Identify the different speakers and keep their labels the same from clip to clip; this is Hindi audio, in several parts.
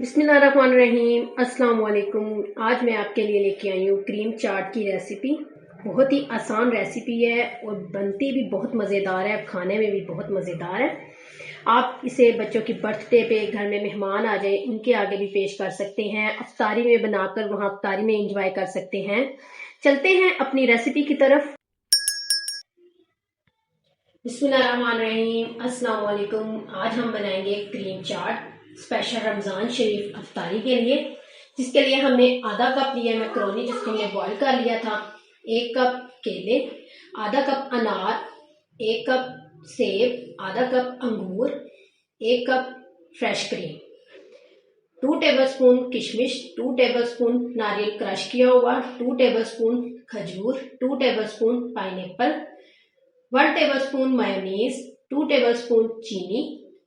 Speaker 1: बिस्मिल्लाहिर्रहमानिर्रहीम। अस्सलाम वालेकुम। आज मैं आपके लिए लेके आई हूँ क्रीम चाट की रेसिपी। बहुत ही आसान रेसिपी है और बनती भी बहुत मज़ेदार है, खाने में भी बहुत मज़ेदार है। आप इसे बच्चों की बर्थडे पे, घर में मेहमान आ जाए उनके आगे भी पेश कर सकते हैं। अफ्तारी में बनाकर वहाँ अफ्तारी में इंजॉय कर सकते हैं। चलते हैं अपनी रेसिपी की तरफ। बिस्मिल्लाहिर्रहमानिर्रहीम। अस्सलाम वालेकुम। आज हम बनाएंगे क्रीम चाट स्पेशल रमज़ान शरीफ अफ्तारी के लिए, जिसके लिए हमने आधा कप लिया मैक्रोनी जिसको हमने बॉईल कर लिया था, 1 कप केले, आधा कप अनार, 1 कप सेब, आधा कप अंगूर, 1 कप फ्रेश क्रीम, 2 टेबलस्पून किशमिश, 2 टेबलस्पून नारियल क्रश किया हुआ, 2 टेबलस्पून खजूर, 2 tablespoon pineapple, 1 tablespoon mayonnaise, 2 tablespoon चीनी,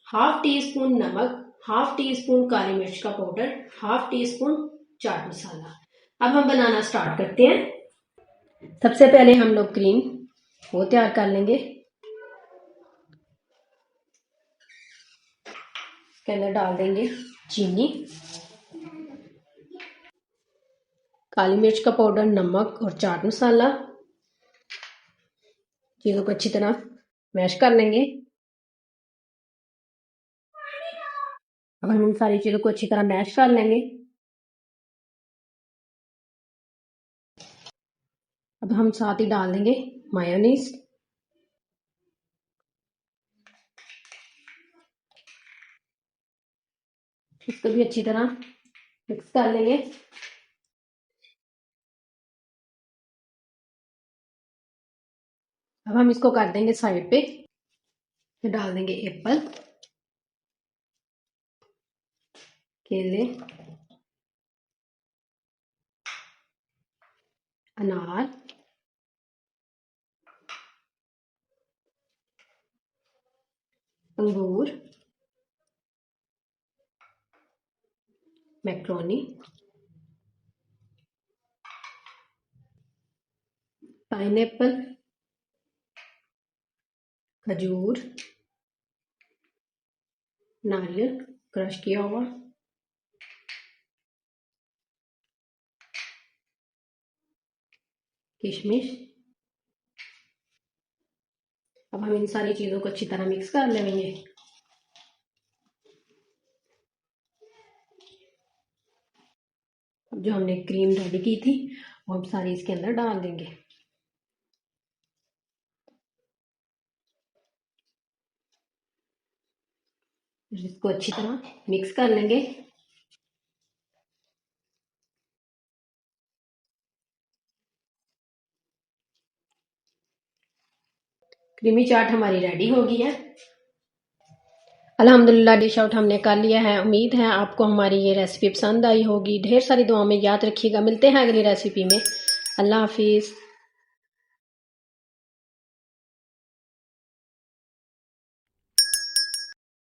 Speaker 1: हाफ टी स्पून नमक, हाफ टी स्पून काली मिर्च का powder, half tea spoon chaat masala. अब हम बनाना स्टार्ट करते हैं। सबसे पहले हम लोग क्रीम वो तैयार कर लेंगे। इसके अंदर डाल देंगे चीनी, काली मिर्च का पाउडर, नमक और चाट मसाला। चीजों को अच्छी तरह मैश कर लेंगे। अब हम इन सारी चीजों को अच्छी तरह मैश कर लेंगे। अब हम साथ ही डाल देंगे मायोनीज, इसको भी अच्छी तरह मिक्स कर लेंगे। अब हम इसको कर देंगे साइड पे। फिर डाल देंगे एप्पल, केले, अनार, अंगूर, मैक्रोनी, पाइनएप्पल, खजूर, नारियल क्रश किया हुआ, किशमिश। अब हम इन सारी चीजों को अच्छी तरह मिक्स कर लेंगे। अब जो हमने क्रीम रेडी की थी वो हम सारी इसके अंदर डाल देंगे। इसको अच्छी तरह मिक्स कर लेंगे। क्रीमी चाट हमारी रेडी हो गई है। अल्हम्दुलिल्लाह डिश आउट हमने कर लिया है। उम्मीद है आपको हमारी ये रेसिपी पसंद आई होगी। ढेर सारी दुआओं में याद रखिएगा। मिलते हैं अगली रेसिपी में। अल्लाह हाफिज़।